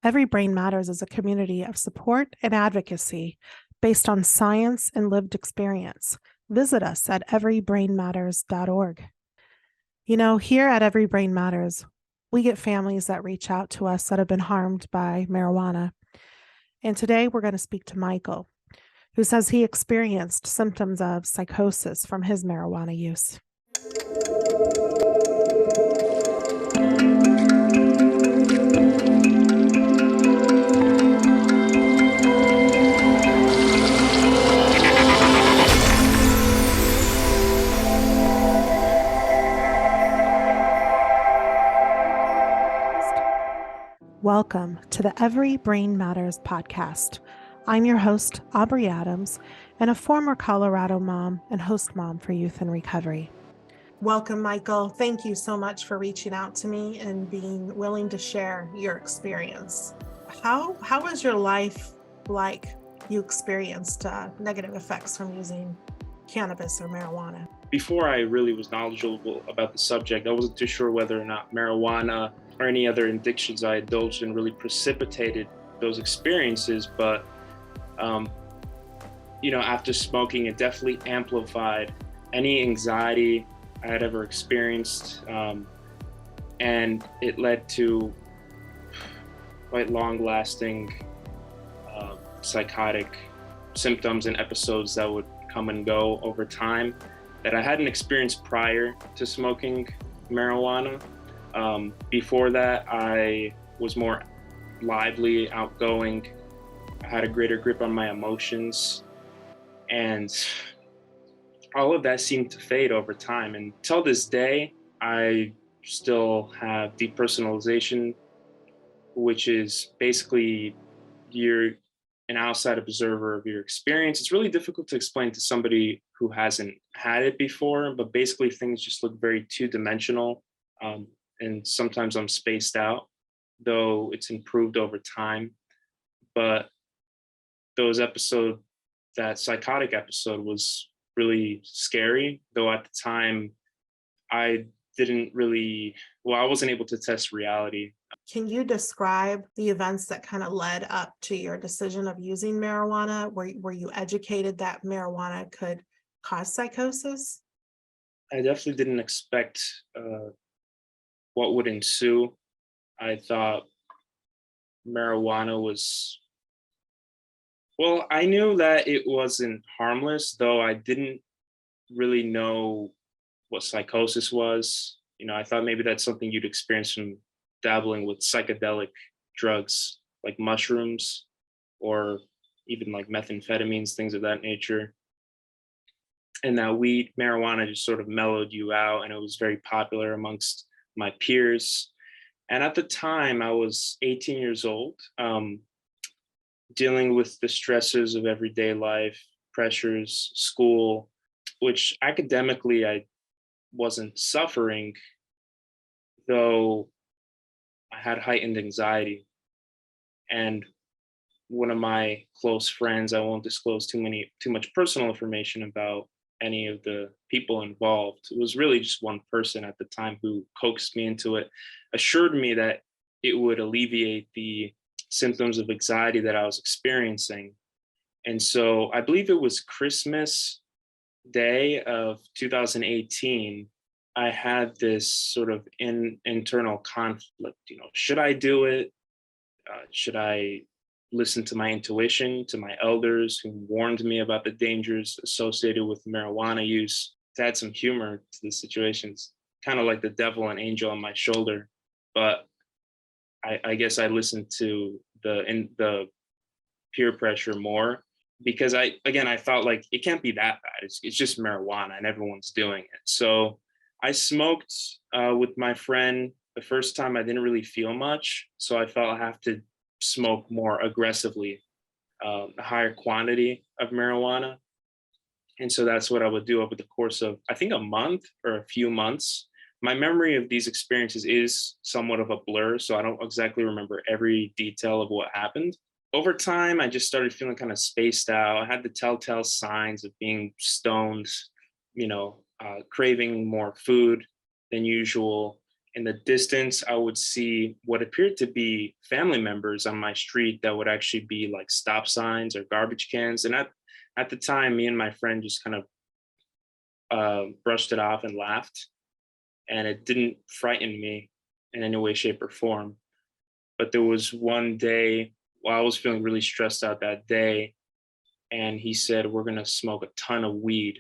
Every Brain Matters is a community of support and advocacy based on science and lived experience. Visit us at everybrainmatters.org. You know, here at Every Brain Matters, we get families that reach out to us that have been harmed by marijuana. And today we're going to speak to Michael, who says he experienced symptoms of psychosis from his marijuana use. Welcome to the Every Brain Matters podcast. I'm your host, Aubrey Adams, and a former Colorado mom and host mom for Youth in Recovery. Welcome, Michael. Thank you so much for reaching out to me and being willing to share your experience. How was your life like you experienced negative effects from using cannabis or marijuana? Before I really was knowledgeable about the subject, I wasn't too sure whether or not marijuana or any other addictions I indulged in really precipitated those experiences. But, after smoking, it definitely amplified any anxiety I had ever experienced. And it led to quite long-lasting psychotic symptoms and episodes that would come and go over time that I hadn't experienced prior to smoking marijuana. Before that, I was more lively, outgoing. I had a greater grip on my emotions. And all of that seemed to fade over time. And till this day, I still have depersonalization, which is basically you're an outside observer of your experience. It's really difficult to explain to somebody who hasn't had it before, but basically things just look very two-dimensional. And sometimes I'm spaced out, though it's improved over time. But that psychotic episode was really scary, though at the time I wasn't able to test reality. Can you describe the events that kind of led up to your decision of using marijuana? Were you educated that marijuana could cause psychosis? I definitely didn't expect what would ensue. I thought marijuana I knew that it wasn't harmless, though I didn't really know what psychosis was. I thought maybe that's something you'd experience from dabbling with psychedelic drugs like mushrooms or even like methamphetamines, things of that nature. And that marijuana just sort of mellowed you out, and it was very popular amongst my peers. And at the time, I was 18 years old, dealing with the stresses of everyday life, pressures, school, which academically I wasn't suffering, though I had heightened anxiety. And one of my close friends, I won't disclose too much personal information about any of the people involved. It was really just one person at the time who coaxed me into it, assured me that it would alleviate the symptoms of anxiety that I was experiencing. And so I believe it was Christmas Day of 2018. I had this sort of internal conflict. Should I do it? Should I listen to my intuition, to my elders who warned me about the dangers associated with marijuana use? To add some humor to the situation, it's kind of like the devil and angel on my shoulder. But I guess I listened to the peer pressure more, because I thought, like, it can't be that bad. It's just marijuana and everyone's doing it. So I smoked with my friend. The first time I didn't really feel much, so I felt I have to smoke more aggressively, a higher quantity of marijuana. And so that's what I would do over the course of, I think, a month or a few months. My memory of these experiences is somewhat of a blur, so I don't exactly remember every detail of what happened. Over time, I just started feeling kind of spaced out. I had the telltale signs of being stoned, craving more food than usual, In the distance, I would see what appeared to be family members on my street that would actually be like stop signs or garbage cans. And at the time, me and my friend just kind of brushed it off and laughed. And it didn't frighten me in any way, shape, or form. But there was one day while I was feeling really stressed out that day, and he said, "We're going to smoke a ton of weed."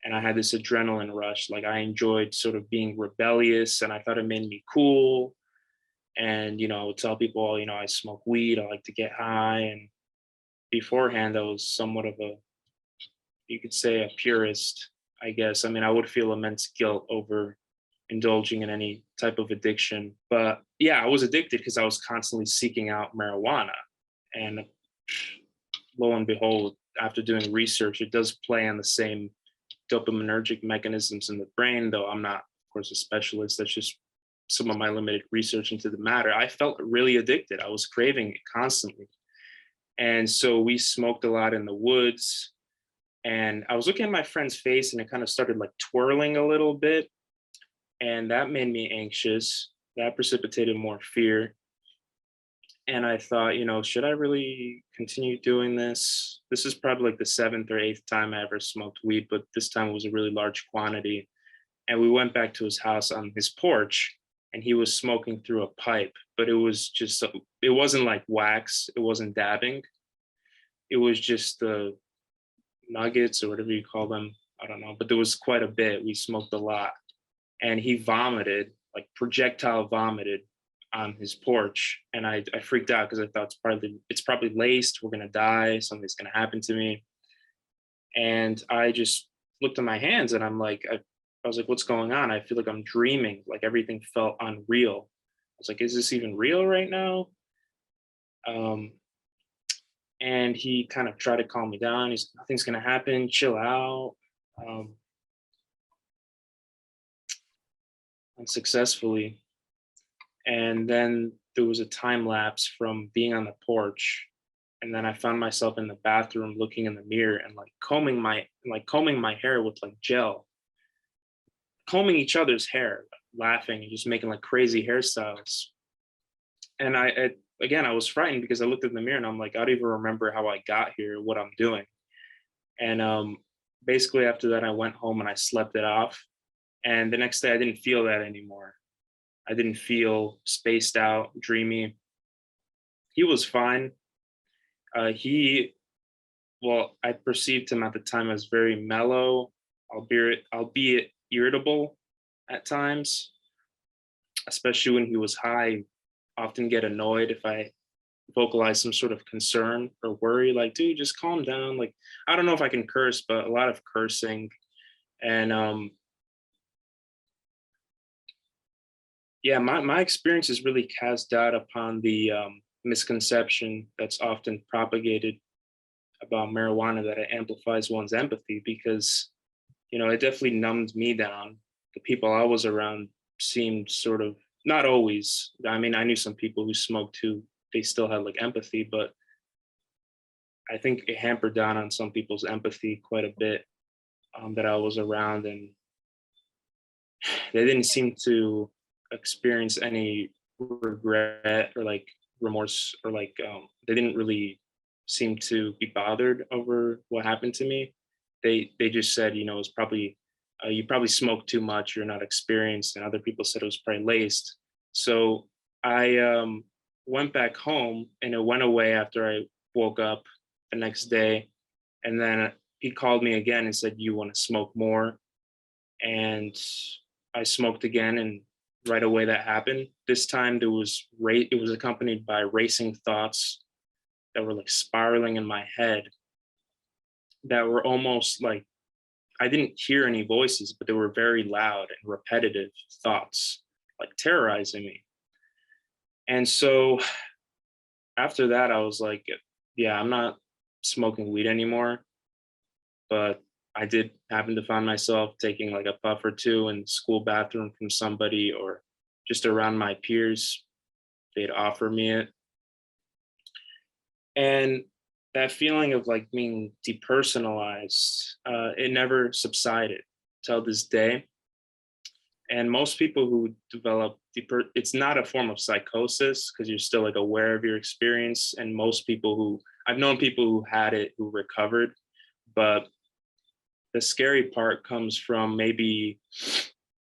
And I had this adrenaline rush. Like I enjoyed sort of being rebellious, and I thought it made me cool. And, I would tell people, "Oh, I smoke weed. I like to get high." And beforehand, I was somewhat of you could say, a purist, I guess. I mean, I would feel immense guilt over indulging in any type of addiction. But yeah, I was addicted because I was constantly seeking out marijuana. And lo and behold, after doing research, it does play on the same dopaminergic mechanisms in the brain, though I'm not, of course, a specialist. That's just some of my limited research into the matter. I felt really addicted. I was craving it constantly. And so we smoked a lot in the woods. And I was looking at my friend's face and it kind of started like twirling a little bit. And that made me anxious. That precipitated more fear. And I thought, should I really continue doing this? This is probably like the seventh or eighth time I ever smoked weed, but this time it was a really large quantity. And we went back to his house on his porch, and he was smoking through a pipe, but it was just, it wasn't like wax, it wasn't dabbing. It was just the nuggets or whatever you call them. I don't know, but there was quite a bit. We smoked a lot. And he vomited, like projectile vomited on his porch. And I freaked out because I thought it's probably laced. We're gonna die. Something's gonna happen to me. And I just looked at my hands and I was like, what's going on? I feel like I'm dreaming. Like everything felt unreal. I was like, is this even real right now? Um, and he kind of tried to calm me down. He's nothing's gonna happen. Chill out. Um, Unsuccessfully. And then there was a time lapse from being on the porch. And then I found myself in the bathroom looking in the mirror and combing my hair with like gel, combing each other's hair, laughing and just making like crazy hairstyles. And again, I was frightened because I looked in the mirror and I'm like, I don't even remember how I got here, what I'm doing. And basically after that, I went home and I slept it off. And the next day I didn't feel that anymore. I didn't feel spaced out, dreamy. He was fine. I perceived him at the time as very mellow, albeit irritable at times, especially when he was high. I often get annoyed if I vocalize some sort of concern or worry, like, dude, just calm down. Like, I don't know if I can curse, but a lot of cursing. And yeah, my experience is really cast doubt upon the misconception that's often propagated about marijuana that it amplifies one's empathy because, it definitely numbed me down. The people I was around seemed sort of not always. I mean, I knew some people who smoked who they still had like empathy, but I think it hampered down on some people's empathy quite a bit that I was around, and they didn't seem to experience any regret or like remorse or like they didn't really seem to be bothered over what happened to me. They just said, it's probably you probably smoked too much, you're not experienced, and other people said it was probably laced. So I went back home and it went away after I woke up the next day. And then he called me again and said, you want to smoke more? And I smoked again, and right away that happened. This time it was accompanied by racing thoughts that were like spiraling in my head that were almost like I didn't hear any voices, but they were very loud and repetitive thoughts, like terrorizing me. And so after that, I was like, yeah, I'm not smoking weed anymore. But I did happen to find myself taking like a puff or two in the school bathroom from somebody or just around my peers. They'd offer me it. And that feeling of like being depersonalized, it never subsided till this day. And most people who develop deeper, it's not a form of psychosis because you're still like aware of your experience. And most people who I've known people who had it who recovered, but the scary part comes from maybe,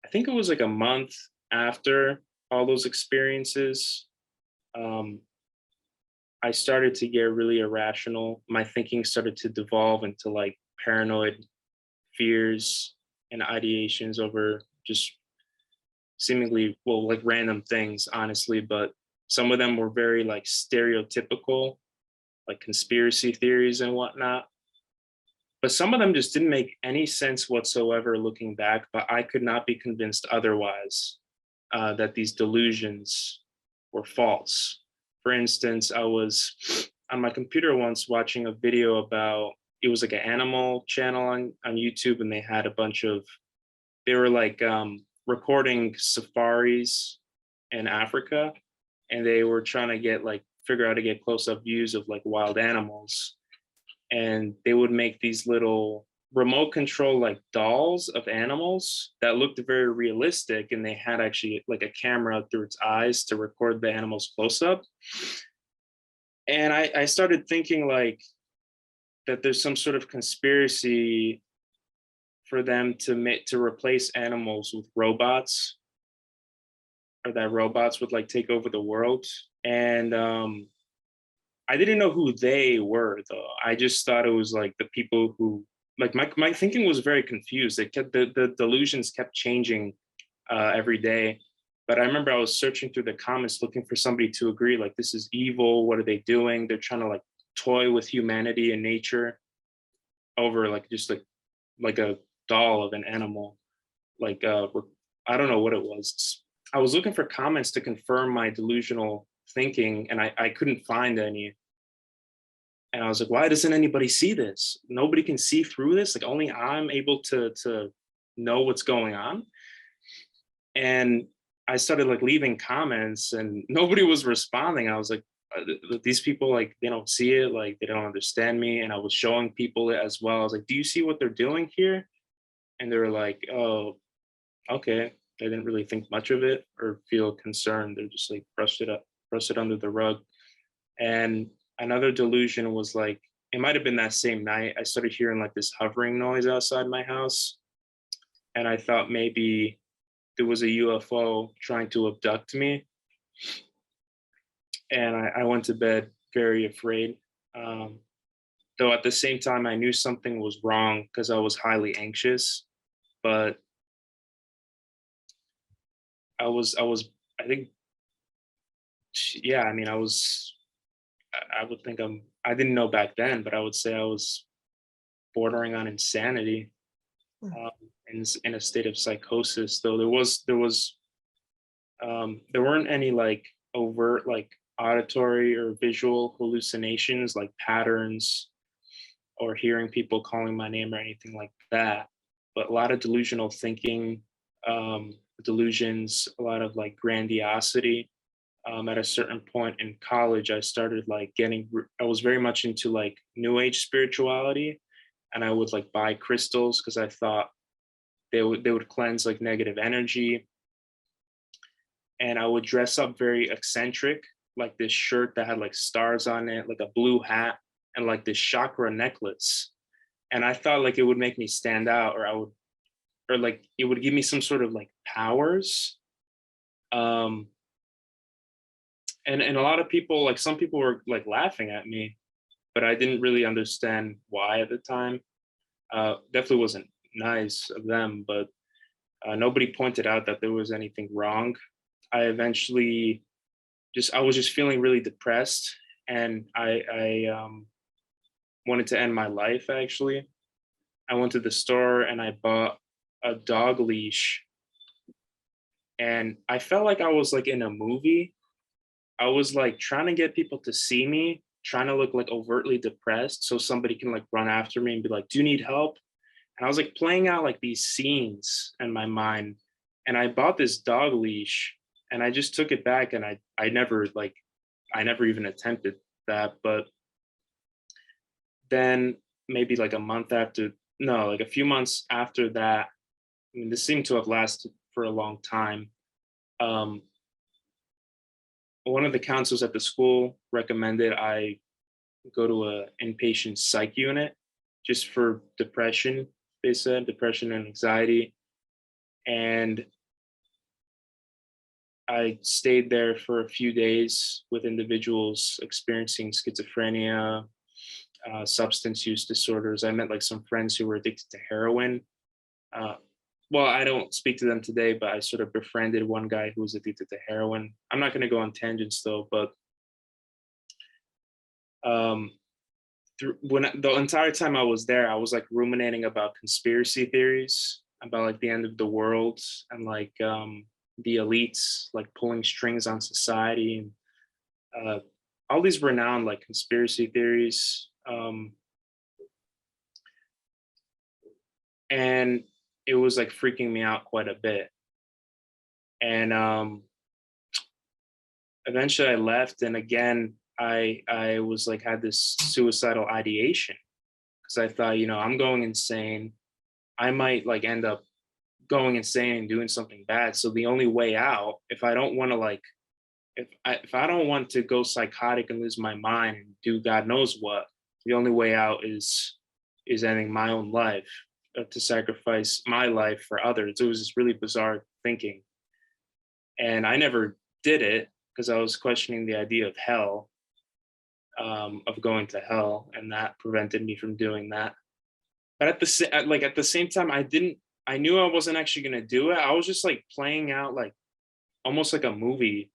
I think it was like a month after all those experiences. Um, I started to get really irrational. My thinking started to devolve into like paranoid fears and ideations over just seemingly, well, like random things, honestly, but some of them were very like stereotypical, like conspiracy theories and whatnot. But some of them just didn't make any sense whatsoever looking back, but I could not be convinced otherwise, that these delusions were false. For instance, I was on my computer once watching a video about, it was like an animal channel on YouTube, and they had a bunch of, they were like recording safaris in Africa, and they were trying to get like figure out how to get close up views of like wild animals. And they would make these little remote control like dolls of animals that looked very realistic, and they had actually like a camera through its eyes to record the animals close up. And I started thinking like that there's some sort of conspiracy for them to replace animals with robots, or that robots would like take over the world. And I didn't know who they were though. I just thought it was like the people who, like my thinking was very confused. It kept the delusions kept changing every day. But I remember I was searching through the comments looking for somebody to agree, like this is evil. What are they doing? They're trying to like toy with humanity and nature over like just like a doll of an animal. Like I don't know what it was. I was looking for comments to confirm my delusional thinking, and I couldn't find any. And I was like, why doesn't anybody see this? Nobody can see through this. Like only I'm able to know what's going on. And I started like leaving comments, and nobody was responding. I was like, these people, like they don't see it, like they don't understand me. And I was showing people it as well. I was like, do you see what they're doing here? And they were like, oh, okay. They didn't really think much of it or feel concerned. They're just like brushed it under the rug. And another delusion was like, it might have been that same night, I started hearing like this hovering noise outside my house. And I thought maybe there was a UFO trying to abduct me. And I went to bed very afraid. Um, though at the same time, I knew something was wrong because I was highly anxious. But I think, yeah, I mean, I would think I didn't know back then, but I would say I was bordering on insanity, Mm. um, in a state of psychosis. Though there weren't any like overt like auditory or visual hallucinations like patterns or hearing people calling my name or anything like that. But a lot of delusional thinking, delusions, a lot of like grandiosity. At a certain point in college, I started like I was very much into like new age spirituality, and I would like buy crystals because I thought they would cleanse like negative energy. And I would dress up very eccentric, like this shirt that had like stars on it, like a blue hat, and like this chakra necklace. And I thought like it would make me stand out, or like it would give me some sort of like powers. Um, and a lot of people, like some people were like laughing at me, but I didn't really understand why at the time. Definitely wasn't nice of them, but nobody pointed out that there was anything wrong. I eventually I was just feeling really depressed, and I wanted to end my life. Actually, I went to the store and I bought a dog leash, and I felt like I was like in a movie. I was like trying to get people to see me, trying to look like overtly depressed so somebody can like run after me and be like, "Do you need help?" And I was like playing out like these scenes in my mind. And I bought this dog leash, and I just took it back, and I never even attempted that. But then maybe like a month after, no, like a few months after that, I mean, this seemed to have lasted for a long time. Um, One of the counselors at the school recommended I go to a inpatient psych unit just for depression. They said depression and anxiety, and I stayed there for a few days with individuals experiencing schizophrenia, substance use disorders. I met like some friends who were addicted to heroin. Uh, well, I don't speak to them today, but I sort of befriended one guy who was addicted to heroin. I'm not going to go on tangents though, but um, the entire time I was there, I was like ruminating about conspiracy theories about like the end of the world and like the elites like pulling strings on society and all these renowned like conspiracy theories. And it was like freaking me out quite a bit. And eventually I left, and again I was like had this suicidal ideation because I thought, I'm going insane. I might like end up going insane and doing something bad. So the only way out, if I don't want to like, if I don't want to go psychotic and lose my mind and do God knows what, the only way out is ending my own life, to sacrifice my life for others. It was this really bizarre thinking, and I never did it because I was questioning the idea of hell, of going to hell, and that prevented me from doing that. But at the same time, I knew I wasn't actually gonna do it. I was just like playing out like almost like a movie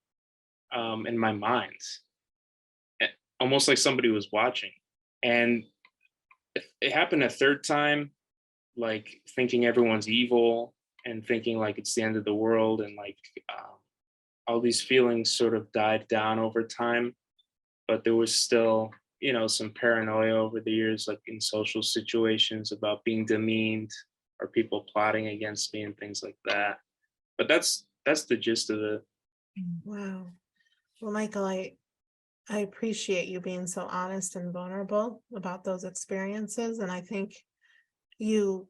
in my mind, eh, almost like somebody was watching. And it happened a third time, like thinking everyone's evil and thinking like it's the end of the world, and like all these feelings sort of died down over time. But there was still, some paranoia over the years, like in social situations about being demeaned or people plotting against me and things like that. But that's the gist of it. Wow. Well, Michael, I appreciate you being so honest and vulnerable about those experiences. And I think you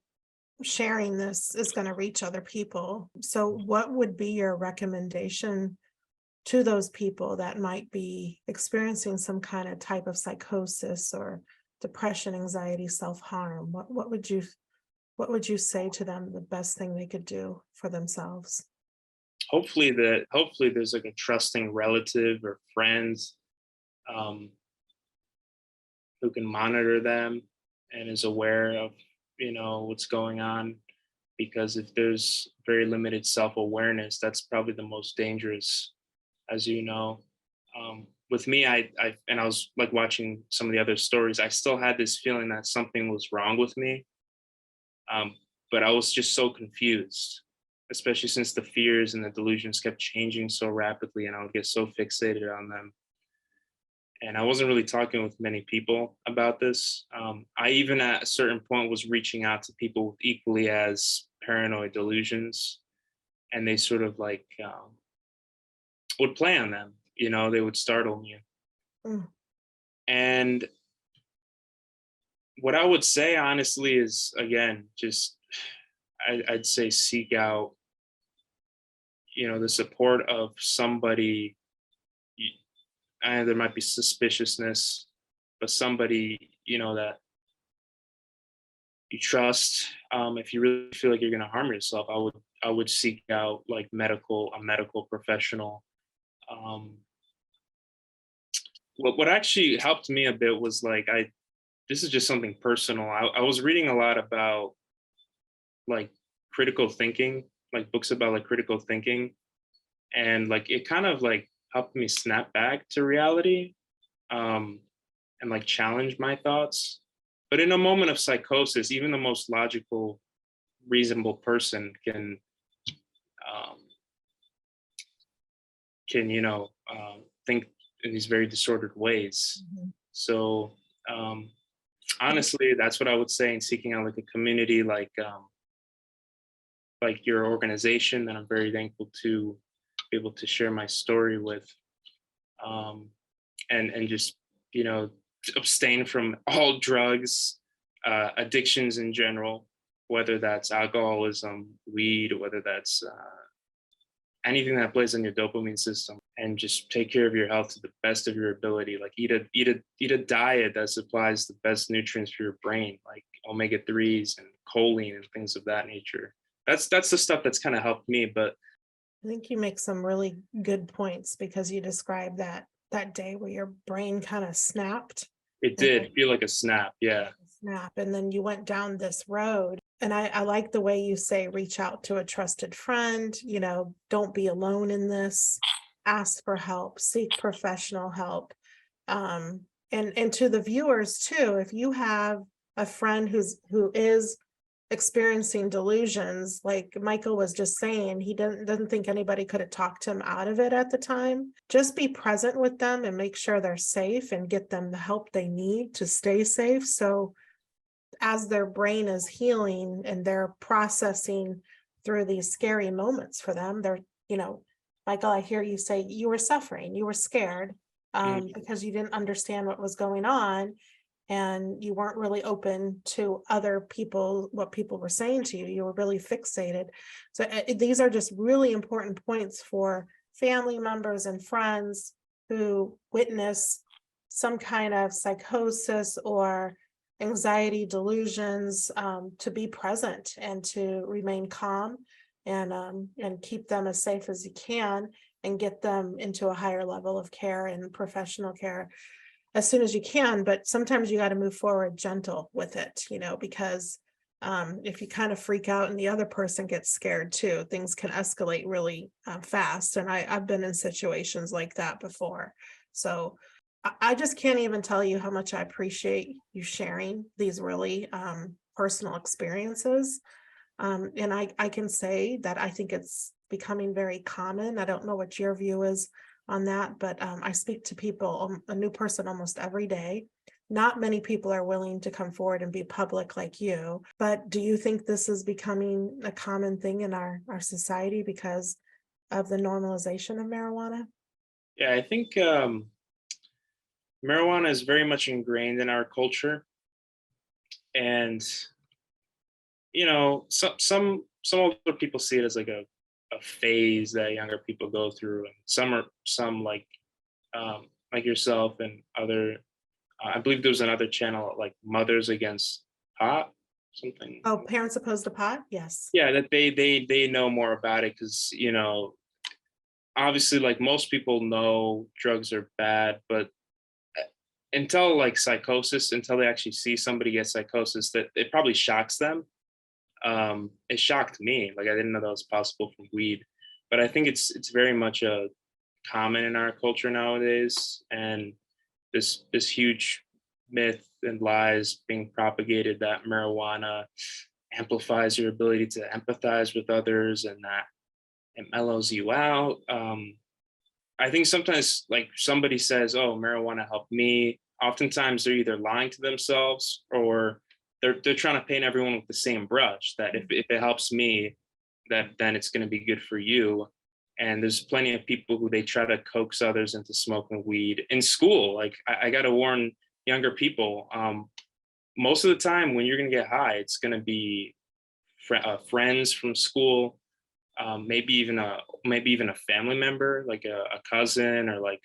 sharing this is going to reach other people. So what would be your recommendation to those people that might be experiencing some kind of type of psychosis or depression, anxiety, self-harm? What would you say to them the best thing they could do for themselves? Hopefully there's like a trusting relative or friends, um, who can monitor them and is aware of, what's going on. Because if there's very limited self-awareness, that's probably the most dangerous, as you know. With me, and I was like watching some of the other stories, I still had this feeling that something was wrong with me. Um, but I was just so confused, especially since the fears and the delusions kept changing so rapidly, and I would get so fixated on them. And I wasn't really talking with many people about this. I even at a certain point was reaching out to people with equally as paranoid delusions, and they sort of like would play on them. They would startle me. Mm. And what I would say honestly is, again, just I'd say seek out, the support of somebody. And there might be suspiciousness, but somebody, that you trust. If you really feel like you're going to harm yourself, I would seek out like a medical professional. Um, what actually helped me a bit was like this is just something personal. I was reading a lot about like critical thinking, like books about like critical thinking, and like it kind of like helped me snap back to reality, um, and like challenge my thoughts. But in a moment of psychosis, even the most logical, reasonable person um, can think in these very disordered ways. Mhm. So honestly, that's what I would say in seeking out like a community like your organization that I'm very thankful to be able to share my story with, um, and just you know abstain from all drugs, addictions in general, whether that's alcoholism, weed, whether that's anything that plays on your dopamine system, and just take care of your health to the best of your ability. Like eat a diet that supplies the best nutrients for your brain, like omega-3s and choline and things of that nature. That's the stuff that's kind of helped me. But I think you make some really good points because you described that day where your brain kind of snapped. it did feel like a snap. Yeah. And then you went down this road. And I like the way you say reach out to a trusted friend, don't be alone in this, ask for help, seek professional help. And to the viewers too, if you have a friend who is experiencing delusions, like Michael was just saying, he doesn't think anybody could have talked him out of it at the time. Just be present with them and make sure they're safe and get them the help they need to stay safe. So as their brain is healing and they're processing through these scary moments for them, they're, Michael, I hear you say you were suffering, you were scared because you didn't understand what was going on. And you weren't really open to other people, what people were saying to you. You were really fixated. So these are just really important points for family members and friends who witness some kind of psychosis or anxiety delusions, to be present and to remain calm and keep them as safe as you can and get them into a higher level of care and professional care as soon as you can. But sometimes you got to move forward gentle with it, because if you kind of freak out and the other person gets scared too, things can escalate really fast. And I've been in situations like that before. So I just can't even tell you how much I appreciate you sharing these really personal experiences. And I can say that I think it's becoming very common. I don't know what your view is on that, but I speak to people, a new person almost every day. Not many people are willing to come forward and be public like you, but do you think this is becoming a common thing in our society because of the normalization of marijuana? Yeah, I think marijuana is very much ingrained in our culture. And, some older people see it as like a phase that younger people go through. And some like yourself and other, I believe there was another channel like Mothers Against Pot, something. Oh, parents opposed to pot? Yes. Yeah, that they know more about it because, obviously, like most people know drugs are bad, but until like psychosis, until they actually see somebody get psychosis, that it probably shocks them. It shocked me. Like I didn't know that was possible from weed, but I think it's very much a common in our culture nowadays, and this huge myth and lies being propagated that marijuana amplifies your ability to empathize with others and that it mellows you out. I think sometimes like somebody says, "Oh, marijuana helped me." Oftentimes they're either lying to themselves or they're trying to paint everyone with the same brush. That if it helps me, then it's going to be good for you. And there's plenty of people who they try to coax others into smoking weed in school. Like I got to warn younger people. Most of the time, when you're going to get high, it's going to be friends from school. Maybe even a family member, like a cousin or like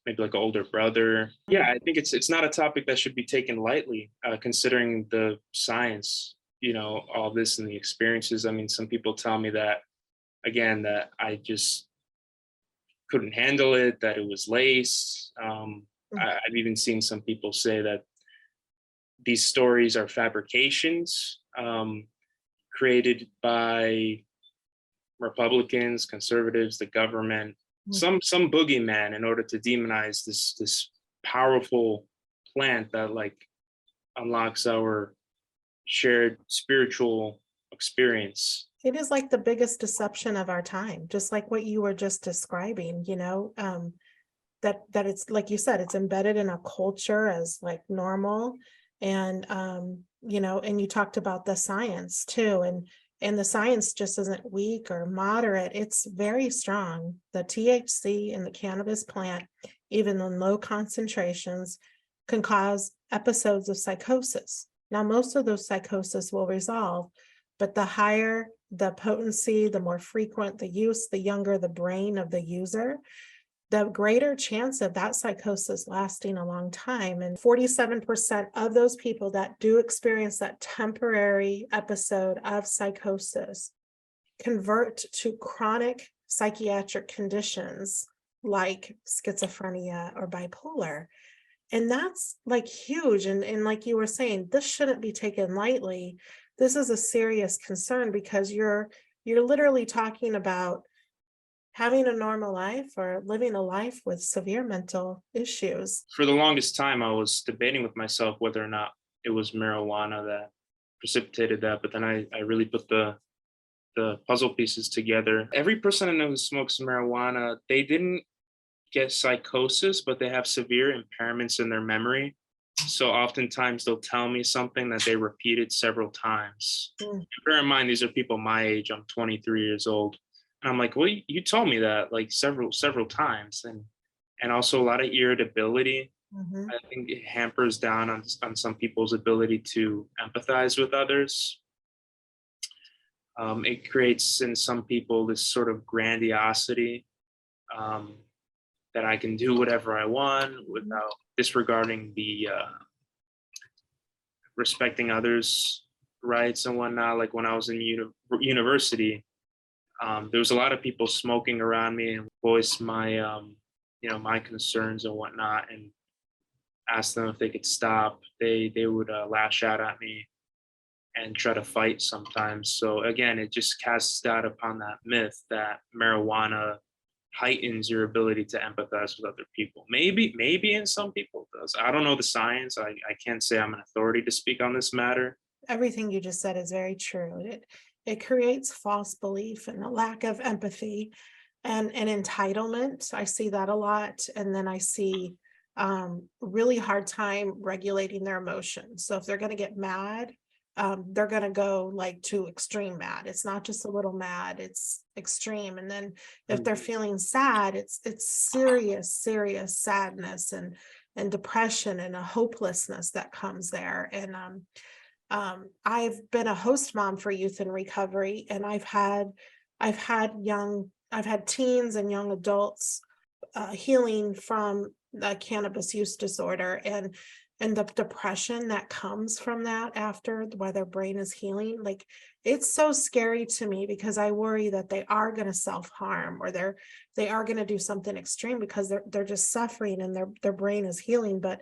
maybe like an older brother. Yeah, I think it's not a topic that should be taken lightly, considering the science, all this and the experiences. I mean, some people tell me that again that I just couldn't handle it, that it was laced. I've even seen some people say that these stories are fabrications created by Republicans, conservatives, the government, some boogeyman in order to demonize this powerful plant that like unlocks our shared spiritual experience. It is like the biggest deception of our time, just like what you were just describing, that it's like you said, it's embedded in a culture as like normal. And and you talked about the science too. And the science just isn't weak or moderate. It's very strong. The THC in the cannabis plant, even in low concentrations, can cause episodes of psychosis. Now, most of those psychosis will resolve, but the higher the potency, the more frequent the use, the younger the brain of the user, the greater chance of that psychosis lasting a long time. And 47% of those people that do experience that temporary episode of psychosis convert to chronic psychiatric conditions like schizophrenia or bipolar. And that's like huge. And like you were saying, this shouldn't be taken lightly. This is a serious concern because you're literally talking about having a normal life or living a life with severe mental issues. For the longest time, I was debating with myself whether or not it was marijuana that precipitated that, but then I really put the puzzle pieces together. Every person I know who smokes marijuana, they didn't get psychosis, but they have severe impairments in their memory. So oftentimes they'll tell me something that they repeated several times. Bear in mind, these are people my age. I'm 23 years old. And I'm like, well, you told me that like several times. And also a lot of irritability. I think it hampers down on some people's ability to empathize with others. It creates in some people this sort of grandiosity, that I can do whatever I want without disregarding the respecting others' rights and whatnot. Like when I was in university, there was a lot of people smoking around me and voiced my my concerns and whatnot, and asked them if they could stop. They would lash out at me and try to fight sometimes. So again, it just casts doubt upon that myth that marijuana heightens your ability to empathize with other people. Maybe in some people it does. I don't know the science. I can't say I'm an authority to speak on this matter. Everything you just said is very true. It creates false belief and a lack of empathy and entitlement. I see that a lot. And then I see really hard time regulating their emotions. So if they're going to get mad, they're going to go like to extreme mad. It's not just a little mad, it's extreme. And then if they're feeling sad, it's serious sadness and depression and a hopelessness that comes there. And I've been a host mom for youth in recovery, and I've had teens and young adults healing from the cannabis use disorder and the depression that comes from that after, where their brain is healing. Like, it's so scary to me because I worry that they are going to self-harm, or they are going to do something extreme because they're just suffering and their brain is healing. But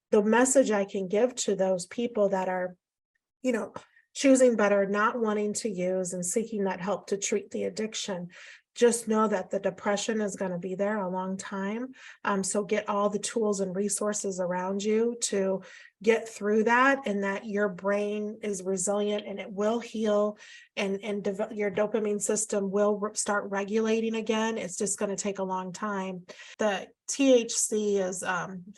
the message I can give to those people that are, choosing better, not wanting to use and seeking that help to treat the addiction, just know that the depression is going to be there a long time. So get all the tools and resources around you to get through that, and that your brain is resilient and it will heal, and your dopamine system will start regulating again. It's just going to take a long time. The THC is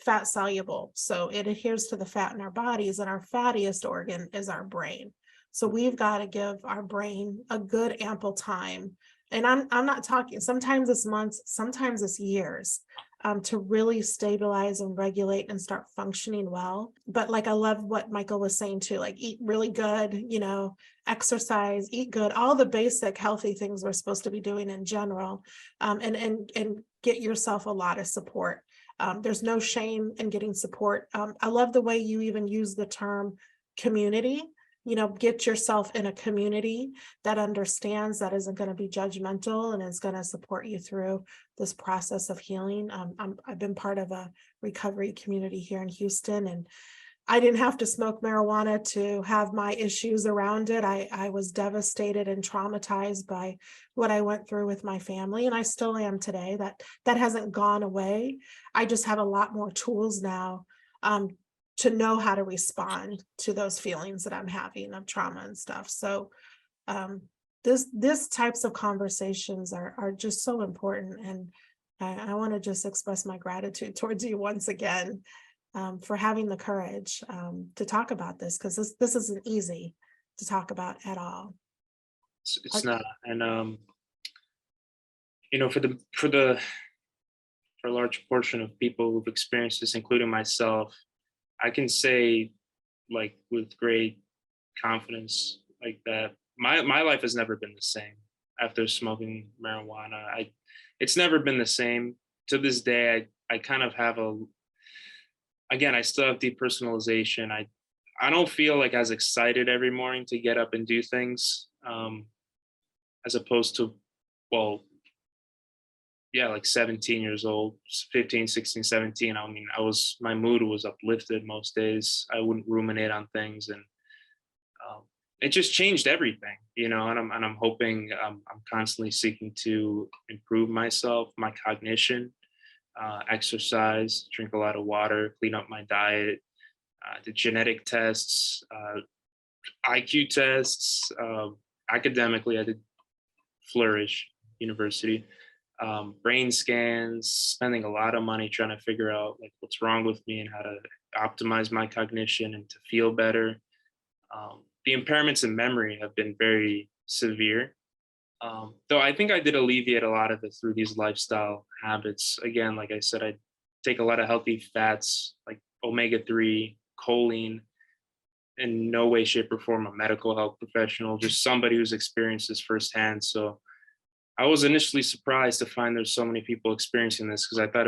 fat soluble, so it adheres to the fat in our bodies, and our fattiest organ is our brain. So we've got to give our brain a good ample time. And I'm not talking, sometimes it's months, sometimes it's years, to really stabilize and regulate and start functioning well. But like, I love what Michael was saying too, like eat really good, exercise, eat good, all the basic healthy things we're supposed to be doing in general, and get yourself a lot of support. There's no shame in getting support. I love the way you even use the term community. Get yourself in a community that understands, that isn't going to be judgmental, and is going to support you through this process of healing. I've been part of a recovery community here in Houston, and I didn't have to smoke marijuana to have my issues around it. I was devastated and traumatized by what I went through with my family, and I still am today. That hasn't gone away. I just have a lot more tools now to know how to respond to those feelings that I'm having of trauma and stuff. So this types of conversations are just so important. And I want to just express my gratitude towards you once again for having the courage to talk about this, because this isn't easy to talk about at all. It's not. And for a large portion of people who've experienced this, including myself, I can say like with great confidence, like that. My life has never been the same after smoking marijuana. It's never been the same. To this day, I kind of have again, I still have depersonalization. I don't feel like as excited every morning to get up and do things, as opposed to, well, yeah, like 17 years old, 15, 16, 17. I mean, my mood was uplifted most days. I wouldn't ruminate on things, and um, it just changed everything, and I'm hoping, I'm constantly seeking to improve myself, my cognition, exercise, drink a lot of water, clean up my diet, the genetic tests, IQ tests. Academically, I did flourish university. Brain scans, spending a lot of money trying to figure out like what's wrong with me and how to optimize my cognition and to feel better. The impairments in memory have been very severe. Though I think I did alleviate a lot of it through these lifestyle habits. Again, like I said, I take a lot of healthy fats like omega-3, choline. In no way, shape, or form a medical health professional, just somebody who's experienced this firsthand. So I was initially surprised to find there's so many people experiencing this, because I thought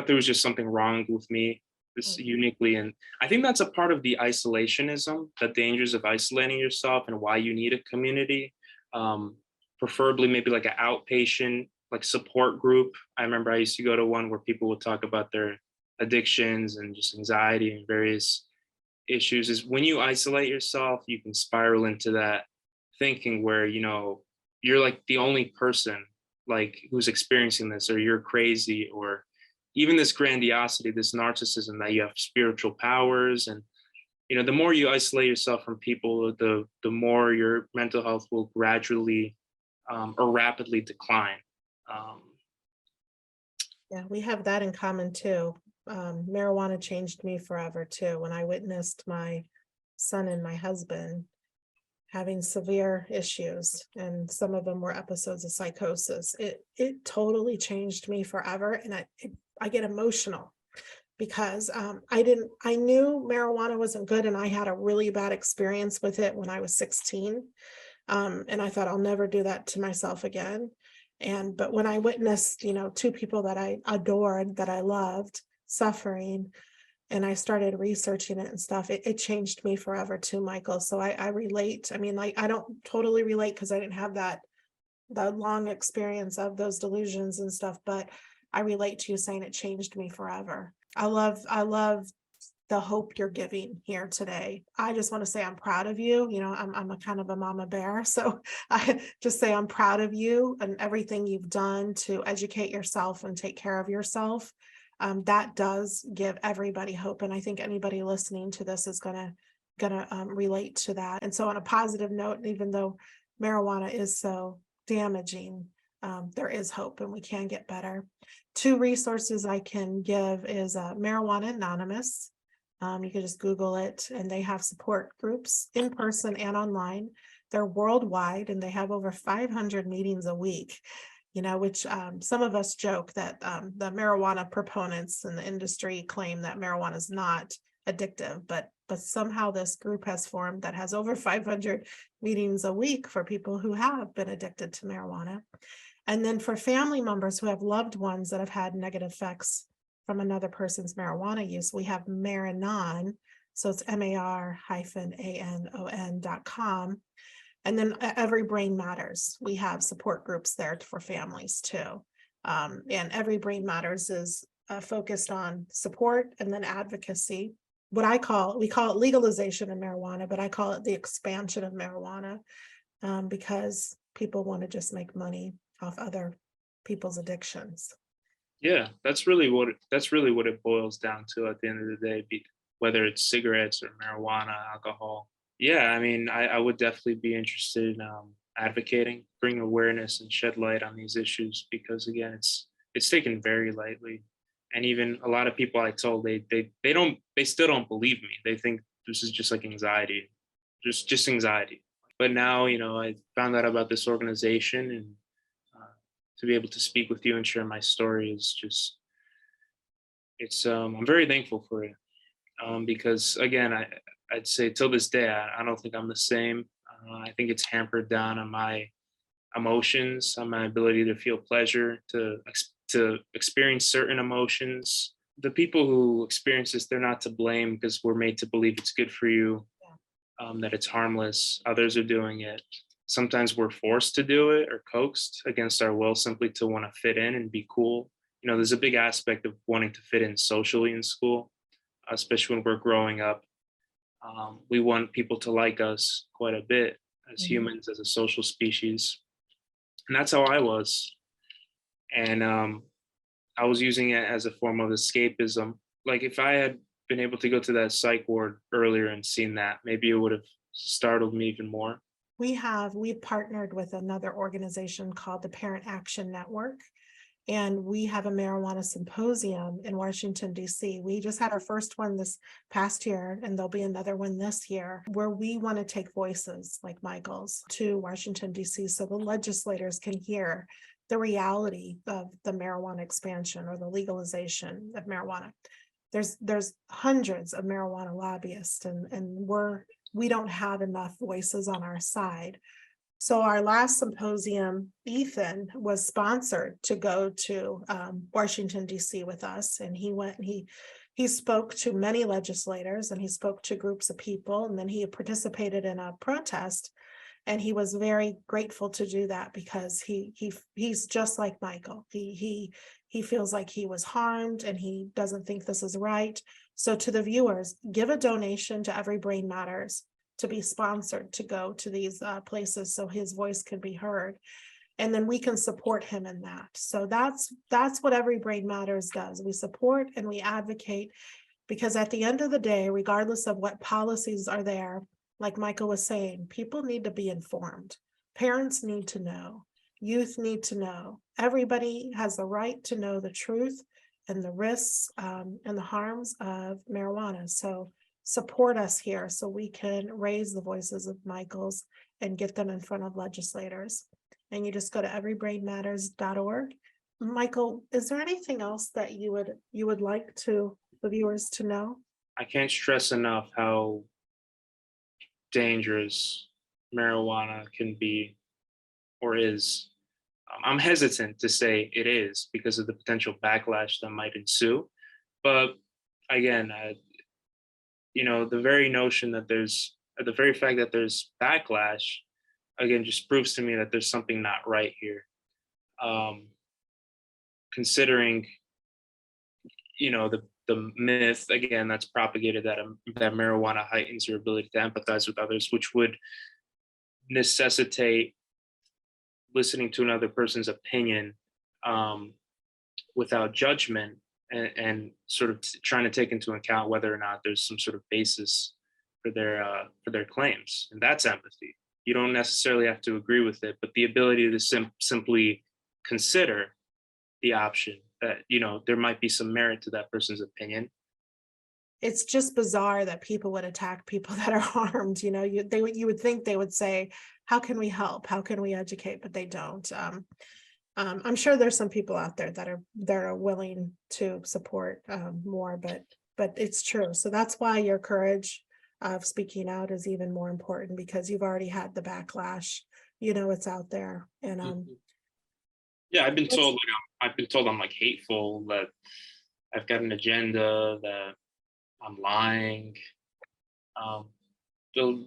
there was just something wrong with me, this uniquely. And I think that's a part of the isolationism, the dangers of isolating yourself and why you need a community. Um, Preferably maybe like an outpatient, like support group. I remember I used to go to one where people would talk about their addictions and just anxiety and various issues. Is when you isolate yourself, you can spiral into that thinking where, you're like the only person like who's experiencing this, or you're crazy, or even this grandiosity, this narcissism that you have spiritual powers. And the more you isolate yourself from people, the more your mental health will gradually, or rapidly decline. um, Yeah, we have that in common too. Marijuana changed me forever too. When I witnessed my son and my husband having severe issues, and some of them were episodes of psychosis, it totally changed me forever. And I get emotional because I knew marijuana wasn't good, and I had a really bad experience with it when I was 16. And I thought I'll never do that to myself again. But when I witnessed, two people that I adored, that I loved, suffering, and I started researching it and stuff, it changed me forever too, Michael. So I relate. I mean, like, I don't totally relate because I didn't have that long experience of those delusions and stuff, but I relate to you saying it changed me forever. I love the hope you're giving here today. I just want to say I'm proud of you. I'm a kind of a mama bear. So I just say I'm proud of you and everything you've done to educate yourself and take care of yourself. That does give everybody hope. And I think anybody listening to this is gonna relate to that. And so on a positive note, even though marijuana is so damaging, there is hope and we can get better. 2 resources I can give is Marijuana Anonymous. You can just Google it, and they have support groups in person and online. They're worldwide, and they have over 500 meetings a week, which some of us joke that the marijuana proponents in the industry claim that marijuana is not addictive, but somehow this group has formed that has over 500 meetings a week for people who have been addicted to marijuana. And then for family members who have loved ones that have had negative effects from another person's marijuana use, we have Maranon. So it's MAR-ANON.com. And then Every Brain Matters. We have support groups there for families too. And Every Brain Matters is focused on support and then advocacy. We call it legalization of marijuana, but I call it the expansion of marijuana, because people want to just make money off other people's addictions. Yeah, that's really what it boils down to at the end of the day, whether it's cigarettes or marijuana, alcohol. Yeah, I mean, I would definitely be interested in, advocating, bring awareness and shed light on these issues, because again, it's taken very lightly. And even a lot of people I told, they still don't believe me. They think this is just like anxiety, just anxiety. But now, I found out about this organization, and to be able to speak with you and share my story is just, I'm very thankful for it. Because again, I'd say till this day, I don't think I'm the same. I think it's hampered down on my emotions, on my ability to feel pleasure, to experience certain emotions. The people who experience this, they're not to blame because we're made to believe it's good for you, that it's harmless. Others are doing it. Sometimes we're forced to do it or coaxed against our will simply to want to fit in and be cool. There's a big aspect of wanting to fit in socially in school, especially when we're growing up. We want people to like us quite a bit as humans, as a social species. And that's how I was. And I was using it as a form of escapism. Like if I had been able to go to that psych ward earlier and seen that, maybe it would have startled me even more. We've partnered with another organization called the Parent Action Network, and we have a marijuana symposium in Washington, D.C. We just had our first one this past year, and there'll be another one this year, where we want to take voices like Michael's to Washington, D.C. so the legislators can hear the reality of the marijuana expansion or the legalization of marijuana. There's hundreds of marijuana lobbyists, and we don't have enough voices on our side. So our last symposium, Ethan was sponsored to go to Washington, D.C. with us. And he went and he spoke to many legislators, and he spoke to groups of people. And then he participated in a protest. And he was very grateful to do that because he's just like Michael. He feels like he was harmed and he doesn't think this is right. So to the viewers, give a donation to Every Brain Matters to be sponsored to go to these places so his voice can be heard. And then we can support him in that. So that's what Every Brain Matters does. We support and we advocate, because at the end of the day, regardless of what policies are there, like Michael was saying, people need to be informed. Parents need to know. Youth need to know. Everybody has the right to know the truth and the risks and the harms of marijuana. So support us here so we can raise the voices of Michael's and get them in front of legislators. And you just go to everybrainmatters.org. Michael, is there anything else that you would like to the viewers to know? I can't stress enough how dangerous marijuana can be or is. I'm hesitant to say it is because of the potential backlash that might ensue. But again, the very notion that the very fact that there's backlash, again, just proves to me that there's something not right here. Considering, the myth, again, that's propagated that marijuana heightens your ability to empathize with others, which would necessitate listening to another person's opinion without judgment and sort of trying to take into account whether or not there's some sort of basis for their claims, and that's empathy. You don't necessarily have to agree with it, but the ability to simply consider the option that there might be some merit to that person's opinion. It's just bizarre that people would attack people that are harmed. You would think they would say, how can we help? How can we educate? But they don't. I'm sure there's some people out there that are willing to support more, but it's true. So that's why your courage of speaking out is even more important, because you've already had the backlash. It's out there. And yeah, I've been told I'm like hateful, that I've got an agenda, that I'm lying.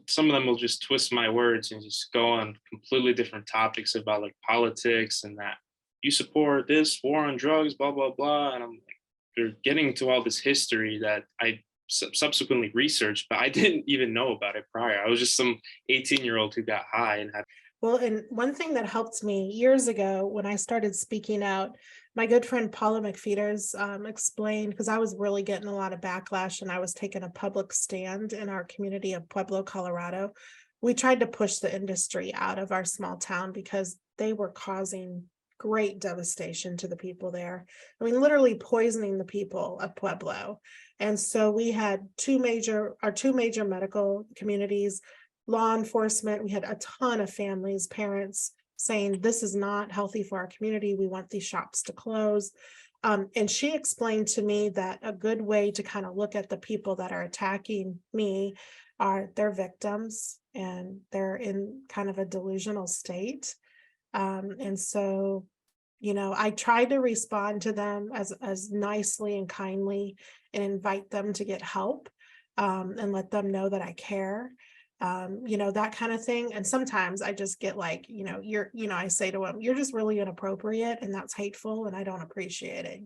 Some of them will just twist my words and just go on completely different topics about like politics and that you support this war on drugs, blah, blah, blah. And I'm like, they're getting to all this history that I subsequently researched, but I didn't even know about it prior. I was just some 18-year-old who got high and had. Well, and one thing that helped me years ago when I started speaking out, my good friend Paula McFeeters explained, because I was really getting a lot of backlash and I was taking a public stand in our community of Pueblo, Colorado. We tried to push the industry out of our small town because they were causing great devastation to the people there. I mean, literally poisoning the people of Pueblo. And so we had two major medical communities, law enforcement. We had a ton of families, parents saying, this is not healthy for our community. We want these shops to close. And she explained to me that a good way to kind of look at the people that are attacking me are they're victims and they're in kind of a delusional state. And so, I try to respond to them as nicely and kindly and invite them to get help, and let them know that I care, that kind of thing. And sometimes I just get like, I say to them, you're just really inappropriate and that's hateful and I don't appreciate it.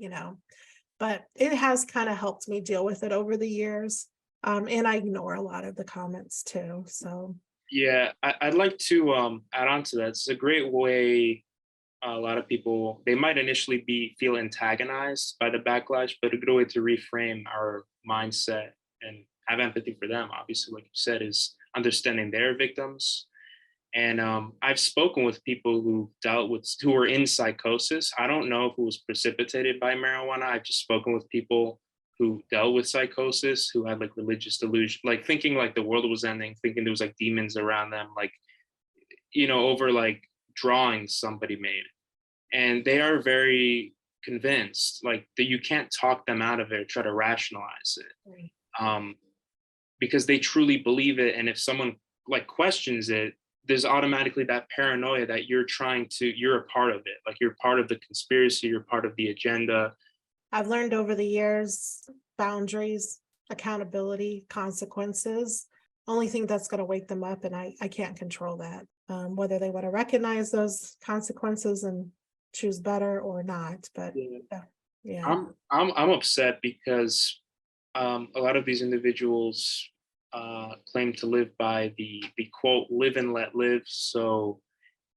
But it has kind of helped me deal with it over the years. And I ignore a lot of the comments too. So Yeah, I'd like to add on to that. It's a great way. A lot of people, they might initially feel antagonized by the backlash, but a good way to reframe our mindset and have empathy for them, obviously, like you said, is understanding their victims. And I've spoken with people who were in psychosis. I don't know if it was precipitated by marijuana. I've just spoken with people who dealt with psychosis, who had like religious delusion, like thinking like the world was ending, thinking there was like demons around them, like, over like drawings somebody made. And they are very convinced, like that you can't talk them out of it or try to rationalize it. right. Because they truly believe it. And if someone like questions it, there's automatically that paranoia that you're a part of it. Like you're part of the conspiracy, you're part of the agenda. I've learned over the years, boundaries, accountability, consequences, only thing that's going to wake them up. And I can't control that, whether they want to recognize those consequences and choose better or not. But yeah. I'm upset because a lot of these individuals claim to live by the quote live and let live. So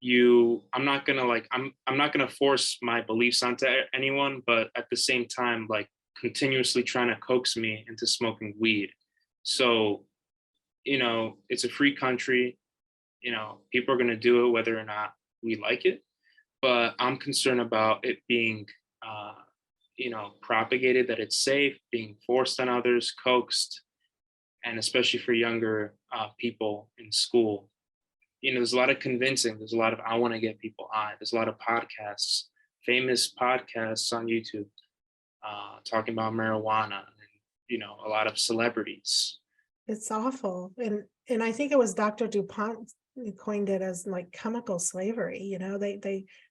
I'm not gonna force my beliefs onto anyone, but at the same time, like continuously trying to coax me into smoking weed. So it's a free country. People are gonna do it whether or not we like it. But I'm concerned about it being propagated, that it's safe, being forced on others, coaxed, and especially for younger people in school. There's a lot of convincing. There's a lot of I want to get people high. There's a lot of podcasts, famous podcasts on YouTube, talking about marijuana, and a lot of celebrities. It's awful. And I think it was Dr. DuPont who coined it as like chemical slavery.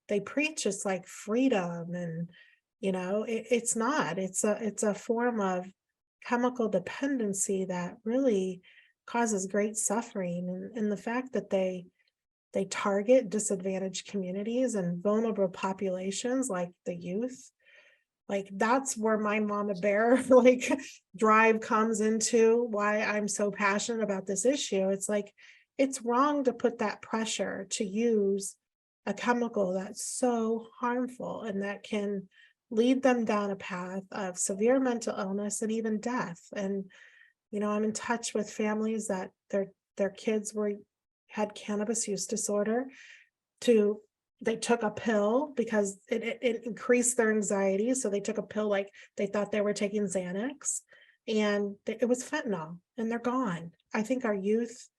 They preach it's like freedom, and it's not. It's a form of chemical dependency that really causes great suffering. And the fact that they target disadvantaged communities and vulnerable populations like the youth, like that's where my mama bear like drive comes into why I'm so passionate about this issue. It's like it's wrong to put that pressure to use a chemical that's so harmful and that can lead them down a path of severe mental illness and even death. And I'm in touch with families that their kids had cannabis use disorder. They took a pill because it increased their anxiety. So they took a pill like they thought they were taking Xanax, and it was fentanyl, and they're gone. I think our youth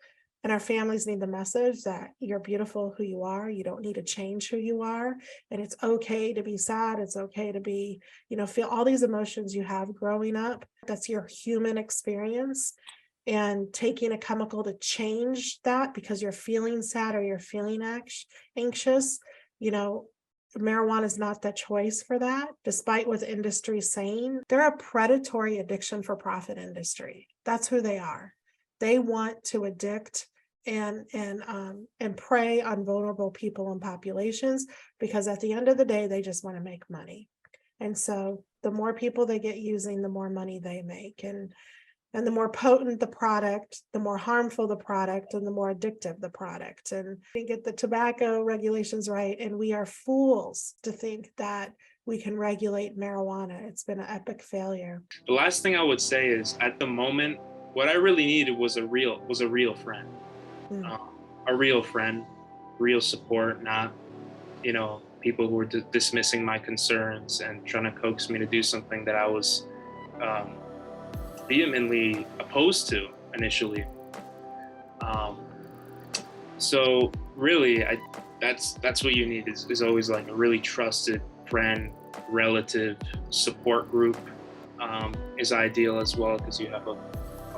and our families need the message that you're beautiful who you are. You don't need to change who you are. And it's okay to be sad. It's okay to be, feel all these emotions you have growing up. That's your human experience. And taking a chemical to change that because you're feeling sad or you're feeling anxious, marijuana is not the choice for that. Despite what the industry is saying, they're a predatory addiction for profit industry. That's who they are. They want to addict and prey on vulnerable people and populations, because at the end of the day, they just want to make money. And so the more people they get using, the more money they make. And the more potent the product, the more harmful the product, and the more addictive the product. And we get the tobacco regulations right, and we are fools to think that we can regulate marijuana. It's been an epic failure. The last thing I would say is, at the moment, what I really needed was a real friend, a real friend, real support, not people who were dismissing my concerns and trying to coax me to do something that I was vehemently opposed to initially. So really, that's what you need is always like a really trusted friend, relative support group is ideal as well, because you have a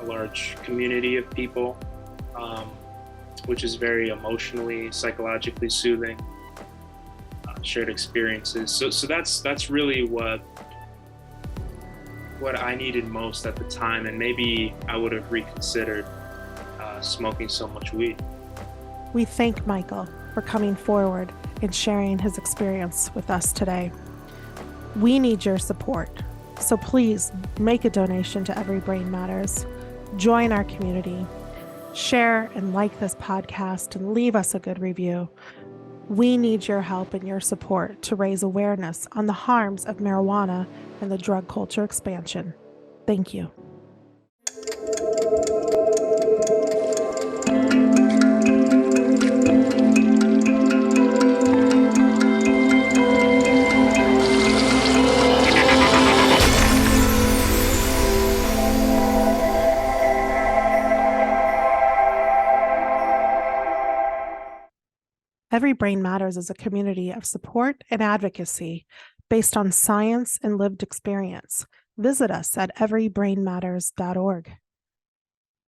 large community of people, which is very emotionally, psychologically soothing. Shared experiences. So that's really what I needed most at the time, and maybe I would have reconsidered smoking so much weed. We thank Michael for coming forward and sharing his experience with us today. We need your support, so please make a donation to Every Brain Matters. Join our community, share and like this podcast, and leave us a good review. We need your help and your support to raise awareness on the harms of marijuana and the drug culture expansion. Thank you. Every Brain Matters is a community of support and advocacy based on science and lived experience. Visit us at everybrainmatters.org.